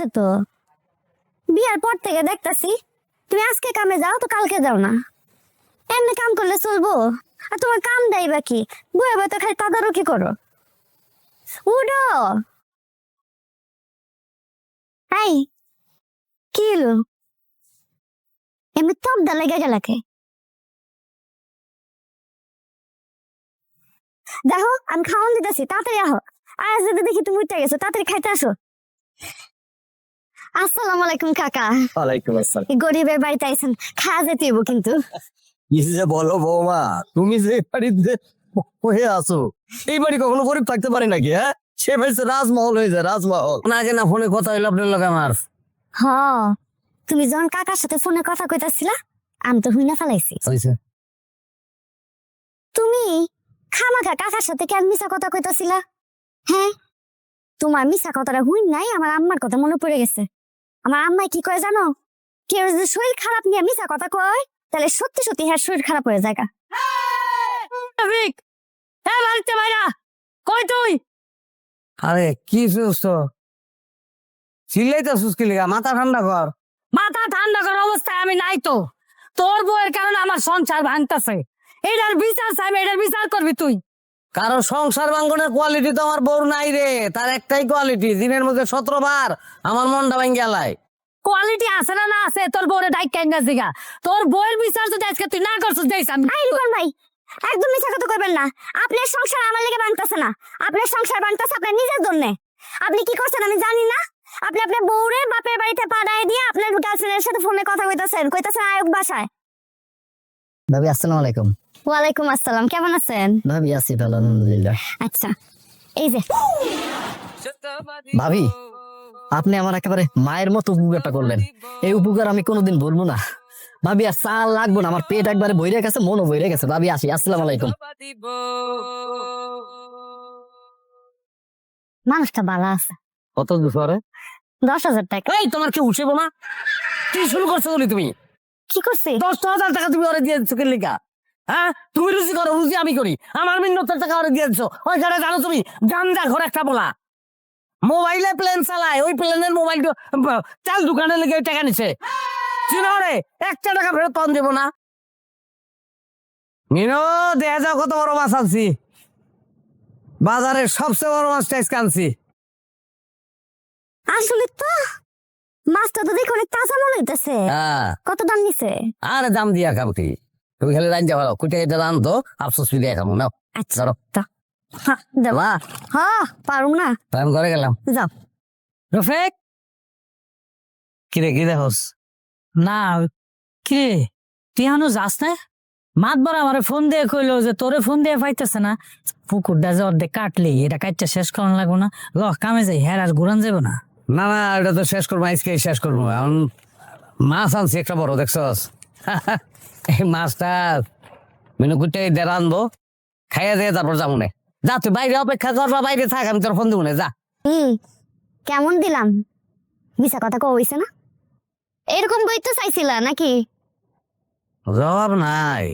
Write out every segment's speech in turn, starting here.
আছে তো, বিয়ার পর থেকে দেখতাছি তুমি আজকে কামে যাও তো কালকে যাও না। এমনি কাম করলে চলবো? আর তোমার কাম দেয় বা কি? বয়ে বয়ে তো খালি তদারকি করো। উডো এই কি হলো? এমনি তবদা লেগে গেলাকে? দেখো আমি খাওয়ান দিতেছি, তাড়াতাড়ি আহো। আর যদি দেখি তুমি উঠে গেছো, তাড়াতাড়ি খাইতে আসো। আসসালামু আলাইকুম কাকা। ওয়ালাইকুম আসসালাম। এই গরিবের বাড়িতে আইছেন, খাওয়া যেতে হইব কিন্তু। কি যে বলো বৌমা, তুমি যে বাড়িতে হয়ে আছো, এই বাড়ি কখনো গরিব থাকতে পারে নাকি? হ্যাঁ, সে ফেলছে রাজমহল হয়ে যায়, রাজমহল। না আগে না ফোনে কথা হইলো আপনার লোক আমার। হ, তুমি যখন কাকার সাথে ফোনে কথা কইতাছিলা আমি তো হুইনা ফেলাইছি। তুমি খামাখা কাকার সাথে কেন মিছা কথা কইতাছিলা? হ্যাঁ, তোমার মিছা কথাটা হুইন নাই, আমার আম্মার কথা মনে পড়ে গেছে। আমার আম্মাই কি কয় জানো? কেউ যদি শরীর খারাপ নিয়ে মিছা কথা কয় তাহলে সত্যি সত্যি হ্যাঁ শরীর খারাপ হয়ে যায়। বাড়িতে বাইরা কই তুই? আরে কি সুস্থ চিল্লাইতেছিস কি লিগা? মাথা ঠান্ডা কর। মাথা ঠান্ডা করার অবস্থায় আমি নাই তো। তোর বউয়ের কারণে আমার সংসার ভাঙতেছে, এটার বিচার চাইবে, এটার বিচার করবি তুই। কারণ সংসার ভাঙ্গনের কোয়ালিটি তো আমার বউর নাই রে। তার একটাই কোয়ালিটি, দিনের মধ্যে 17 বার আমার মনটা ভাঙ্গি গেলায়। কোয়ালিটি আছে না না আছে, তোর বউরে ডাইকা না জিগা। তোর বউয়ের বিচার যদি আজকে তুই না করছিস দেখ আমি। আই রিপন ভাই, একদম মিছা কথা কইবেন না। আপনার সংসার আমার লেগে ভাঙতাছে না, আপনার সংসার ভাঙতাছে আপনার নিজের জন্য। আপনি কি করছেন আমি জানি না। আপনি আপনার বউরে বাপের বাড়িতে পাঠায় দিয়ে আপনার গার্লফ্রেন্ডের সাথে ফোনে কথা কইতাছেন আয়ক বাসায়। ভাবি আসসালামু আলাইকুম। ওয়ালাইকুম আসসালাম, কেমন আছেন? ভাবি আছি ভালো, আলহামদুলিল্লাহ। আচ্ছা, এই যে ভাবি, আপনি আমার একেবারে মায়ের মতো উপকারটা করলেন। এই উপকার আমি কোনোদিন ভুলবো না। ভাবি আর চাল লাগবো না, আমার পেট একবারে বইরে গেছে, মনও বইরে গেছে। ভাবি আসি, আসসালামু আলাইকুম। মানুষটা ভালো আছে। কত দুশোরে? 10,000 টাকা। এই তোমার কি উঠে না? কি শুরু করছো বলি তুমি? কি করছে? 10,000 টাকা তুমি ওরে দিয়ে দিচ্ছ কি লিগা? হ্যাঁ, তুমি রুজি করো, রুজি আমি করি। আমার মিন্নতের টাকা ওরে দিয়ে দিচ্ছ। ওই জায়গায় জানো তুমি গান্দা ঘর একটা বলা মোবাইলে প্লেন চালায়, ওই প্লেনের মোবাইল চাল দোকানে লেগে টাকা নিছে। চিনো রে, 1 টাকা ফেরত তখন দেবো না। মিনো, দেখা যাও কত বড় মাছ আনছি, বাজারের সবচেয়ে বড় মাছটা আজকে আনছি। আসলে তো মাছটা তো দেখে অনেক তাজা মনে হইতেছে। হ্যাঁ, কত দাম নিছে? আরে দাম দিয়া খাবো কি, তুমি খালি রান যাবো কুটে এটা রান তো আফসোস ফিরিয়ে খাবো না। আচ্ছা ধরো হ্যাঁ দেবা। হ্যাঁ পারুম না, আমি ঘরে গেলাম। যাও। রফিক, কিরে কি দেখোস? না কি তুই এখনো যাস না? মাতবার আমারে ফোন দিয়ে কইলো যে তোরে ফোন দিয়ে পাইতেছে না। পুকুরটা যে অর্ধেক কাটলি, এটা কাটতে শেষ করানো লাগবো না? ল কামে যাই, হ্যাঁ আর ঘুরান যাবো না। না না, এটা তো শেষ করবো, আজকে শেষ করবো। এখন মাছ আনছি একটা বড়, দেখছস? এই মাছটা মেনু কুটে দিয়ে রানবো, খাইয়া দিয়ে তারপর যাবো না। যা তুই বাইরে অপেক্ষা কর বা বাইরে থাক, আমি তোর ফোন দেবো না, যা। কেমন দিলাম? মিছা কথা কইছে না? এরকম বই তো চাইছিলা নাকি? জবাব নাই।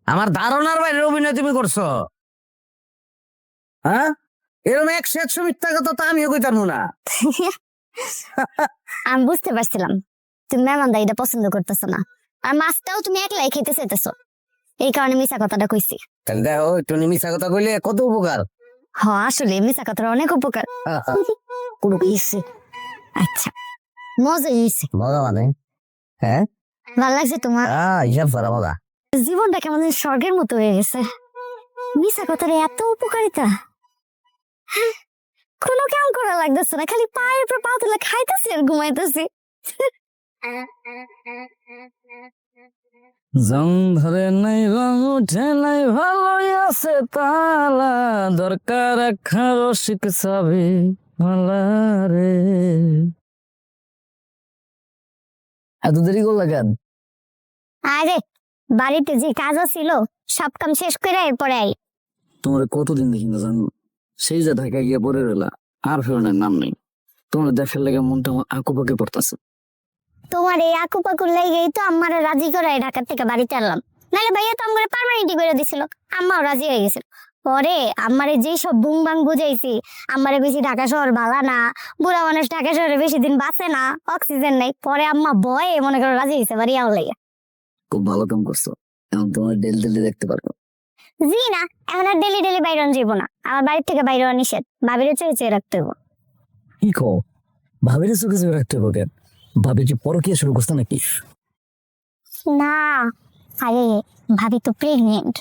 আমার ধারণার বাইরে অভিনয় তুমি করছো। হ্যাঁ, এরকম 100 মিথ্যা কথা তো আমিও কইতাম না। আমি বুঝতে পারছিলাম তুমি মেহমানদা এটা পছন্দ করতেছো না, আর মাছটাও তুমি একলাই খেতে চাইতেছো, এই কারণে মিছা কথাটা কইছি। তাহলে দেখো, একটু মিথ্যা কথা কইলে কত উপকার। হ, আসলে মিছা কথার অনেক উপকার। কোনো কিছু। আচ্ছা, মজা হয়েছে। মজা মানে? হ্যাঁ, ভালো লাগছে তোমার? হিসাব করা মজা। জীবনটা কেমন যেন স্বর্গের মতো হয়ে গেছে। মিছা কথার এত উপকারিতা, হ্যাঁ, কোনো কাম করা লাগতেছে না, খালি পায়ের উপর পা তুলে খাইতেছি আর ঘুমাইতেছি। জং ধরে নাই, রং উঠে নাই, ভালোই আছে তালা, দরকার একটা রসিক চাবি মালা রে। এত দেরি করলা কেন? আরে বাড়িতে যে কাজ ছিল সব কাম শেষ করে এরপরে আই। তোমার কতদিন দেখি না জানো, সেই যে ঢাকায় গিয়ে পড়ে রইলা, আর ফেরনের নাম নেই। তোমার দেখার লেগে মনটা আমার আঁকুপাকে পড়তেছে। তোমার এই আকুপাকুর লেগেই তো আম্মারে রাজি করাই ঢাকা থেকে বাড়িতে আনলাম, নাহলে ভাইয়া তো আমার পার্মানেন্টই করে দিছিল। আম্মাও রাজি হয়ে গেছিল, পরে আমারে যে সব বুং বাং বুঝাইছি, আমারে বেশি ঢাকা শহর ভালা না, বুড়া মানুষ ঢাকা শহরে বেশি দিন বাঁচে না, অক্সিজেন নাই। পরে আম্মা ভয়ে মনে করো রাজি হয়েছে বাড়ি আমার লাগে। খুব ভালো কাম করছো, এখন তোমার ডেলি দেখতে পারবো। জি না, এখন আর ডেলি ডেলি বাইরে যাবো না, আমার বাড়ির থেকে বাইরে হওয়া নিষেধ, ভাবিরে চেয়ে চেয়ে রাখতে হইব। কি কো, ভাবির চোখে চোখে রাখতে হবে কেন? ভাবি কি পরকীয়া শুরু করছে নাকি? না, আরে ভাবি তো প্রেগনেন্ট।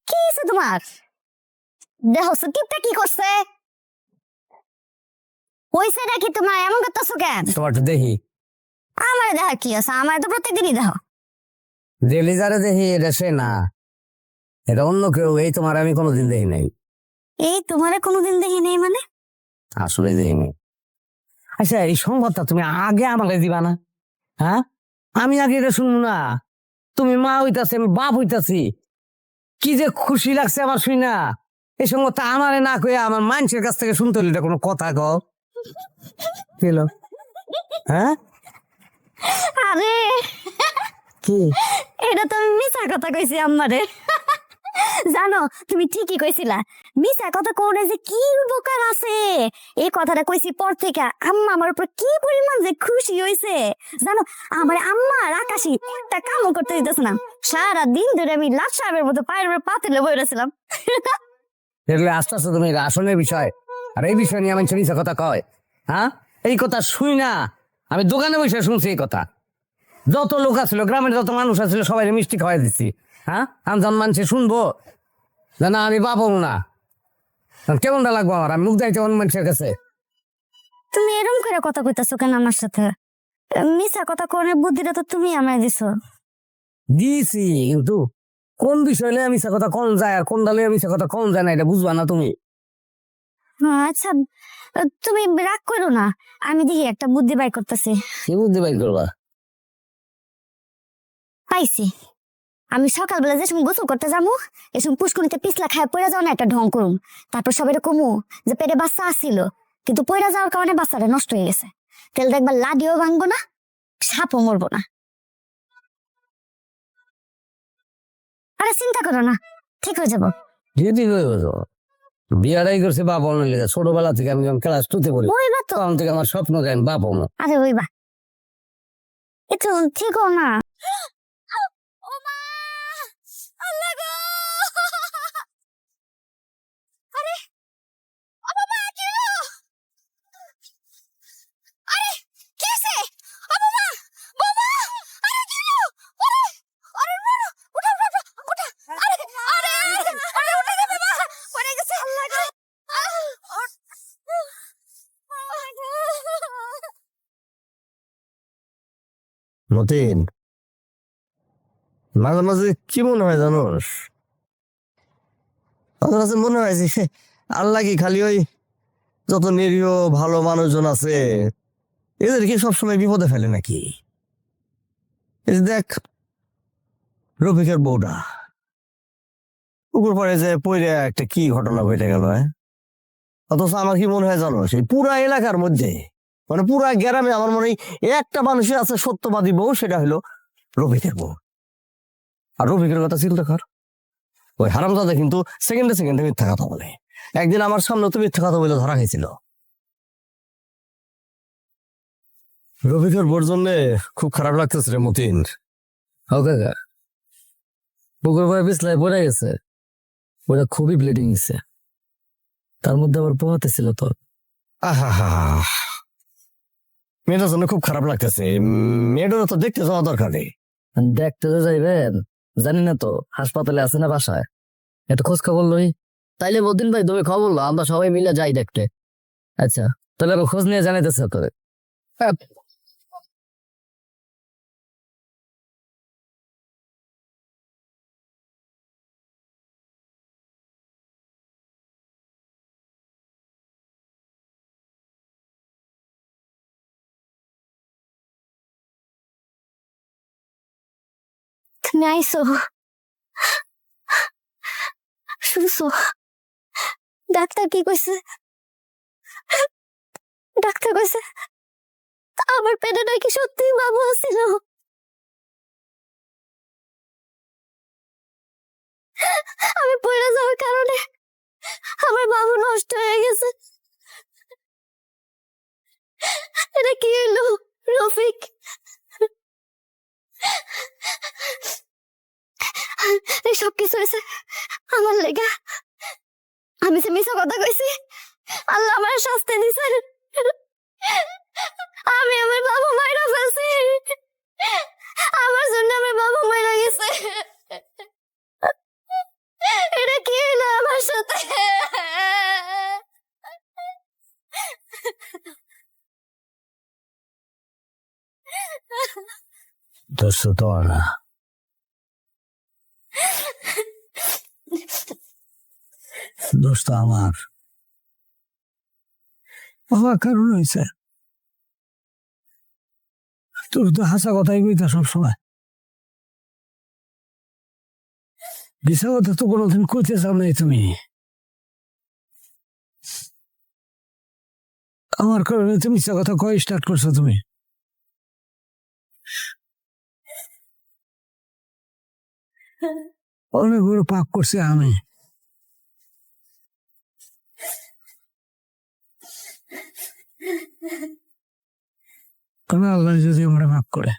কি হয়েছে তোমার? দেখো সুকিপটা কি করছে? হইছে নাকি তোমার? এমন করতেছো কেন? তোমার তো দেখি আমার দেখা কি আছে? আমার তো প্রত্যেকদিনই দেখো। ডেলি যারে দেখি এটা সে না, এটা অন্য কেউ। এই তোমার আমি কোনোদিন দেখি নাই, এই তোমারে কোনোদিন দেখি নেই মানে? আসলে দেখিনি। আচ্ছা, এই সংবাদটা তুমি আগে আমাকে দিবা না? হ্যাঁ, আমি আগে এটা শুনবো না? তুমি মা হইতাছি, আমি বাপ হইতাছি, কি যে খুশি লাগছে আমার শুই না। এই সংবাদটা আমারে না কয়ে আমার মানুষের কাছ থেকে শুনতে হলে এটা কোনো কথা কও? কি হলো? হ্যাঁ, আরে কি? এটা তো আমি মিছা কথা কইছি আম্মারে। জানো, তুমি ঠিকই কইছিলা, মিছা কথা কোনে যে কি উপকার আছে। এই কথাটা কইছি পর থেকে আম্মা আমার উপর কি পরিমাণ যে খুশি হইছে। জানো, আমার আম্মার আকাশি একটা কামও করতে দিতেছে না। সারা দিন ধরে আমি লাট সাহেবের মতো পায়ের উপর পাতিলে বই রয়েছিলাম। এগুলো আস্তে আস্তে তুমি আসনের বিষয়, আর এই বিষয় নিয়ে আমার মিছা কথা কয়। হ্যাঁ, এই কথা শুই না, আমি দোকানে বসে শুনছি এই কথা। যত লোক আছিল, গ্রামের যত মানুষ আছিল, সবাই মিষ্টি খাওয়াই দিচ্ছি। হ্যাঁ, আমি যখন মানুষে শুনবো যে না আমি বাপ হবো না, তখন কেমনটা লাগবো আমার? আমি মুখ দাইতে অন্য মানুষের কাছে। তুমি এরকম করে কথা কইতাছো কেন আমার সাথে? মিছা কথা কোনে বুদ্ধিটা তো তুমি আমায় দিছো। দিয়েছি, কিন্তু কোন বিষয় নিয়ে মিছা কথা কম যায় আর কোন ডালে মিছা কথা কম যায় না, এটা বুঝবা না তুমি। আচ্ছা, তুমি রাগ করো না, আমি দেখি একটা বুদ্ধি বাই করতেছি। কি বুদ্ধি বাইর করবা? পাইছি। আমি সকালবেলা যে সময় গোসল করতে যাবো, এ সময় পুষ্করিতে পিছলা খায় পড়ে যাও না একটা ঢং করুম। তারপর সবাই কমু যে পেটে বাচ্চা আসছিল, কিন্তু পড়ে যাওয়ার কারণে বাচ্চাটা নষ্ট হয়ে গেছে। তেল দেখবার লাডিও ভাঙবো না, সাপও মরবো না। আরে চিন্তা করো না, ঠিক হয়ে যাবো। যেটি বিয়ারাই করছে বাপ হওয়ার লেগে। ছোটবেলা থেকে আমি যখন ক্লাস টুতে পড়ি, ওইবা তো, তখন থেকে আমার স্বপ্ন যে আমি বাপ হবো। আরে ওইবা একটু ঠিক হও না। মতিন, মাঝে মাঝে কি মনে হয় জানোস? মাঝে মাঝে মনে হয় যে আল্লাহ কি খালি ওই যত নিরীহ ভালো মানুষজন আছে এদেরকে সবসময় বিপদে ফেলে নাকি? এই যে দেখ, রফিকের বউটা পুকুর পাড়ে যে পইরে একটা কি ঘটনা ঘটে গেল। অথচ আমার কি মনে হয় জানো, সেই পুরা এলাকার মধ্যে, মানে পুরা গ্রামে আমার মনে হয় একটা মানুষের আছে সত্যবাদী বউ, সেটা হলো রফিকের বউ। আর রফিকের কথা চিন্তা কর, ওই হারামজাদা কিন্তু সেকেন্ডে সেকেন্ডে মিথ্যা কথা বলে। একদিন আমার সামনে তো মিথ্যা কথা বলে ধরা হয়েছিল। রফিকের বোর জন্য খুব খারাপ লাগতেছে রে মতিন। ওকে কাকা, পুকুর পাড়ে পিছলায় পড়ে গেছে, ওটা খুবই ব্লিডিং হচ্ছে, তার মধ্যে আবার পোহাতে ছিল তো। আহা, মেয়েটার জন্য খুব খারাপ লাগতেছে। মেয়েটার তো দেখতে যাওয়া দরকার নেই। দেখতে তো যাইবেন, জানি না তো হাসপাতালে আছে না বাসায়, একটু খোঁজ খবর লই। তাইলে বদিন ভাই তুমি খবর লো, আমরা সবাই মিলে যাই দেখতে। আচ্ছা, তাহলে আমি খোঁজ নিয়ে জানাইতেছে তোরে। তুমি আইসো, শুনছো ডাক্তার কি কইছে? ডাক্তার কইছে আমার পেটে নাকি সত্যি বাবু ছিল। আমি পড়ে যাওয়ার কারণে আমার বাবু নষ্ট হয়ে গেছে। এটা কি হলো রফিক? এই সব কিছু হয়েছে আমার লেগা। আমি যে মিছা কথা কইছি, আল্লাহ আমার শাস্তি দিছে। আমি আমার বাবা মায়েরা ফেলছি, আমার জন্য আমার বাবা মায়েরা গেছে। এটা কি হলো আমার সাথে? দোষ তো তোমার না, দোষ তো আমার। আমার কারণ হয়েছে, তোর তো হাসা কথাই কইতা সবসময়, মিশা কথা তো কোনোদিন কইতে চাও নাই তুমি। আমার কারণে তুমি মিশা কথা কয় স্টার্ট করছো তুমি। অনেক বড় পাপ করছি আমি। আল্লাহ যদি আমরা মাফ করে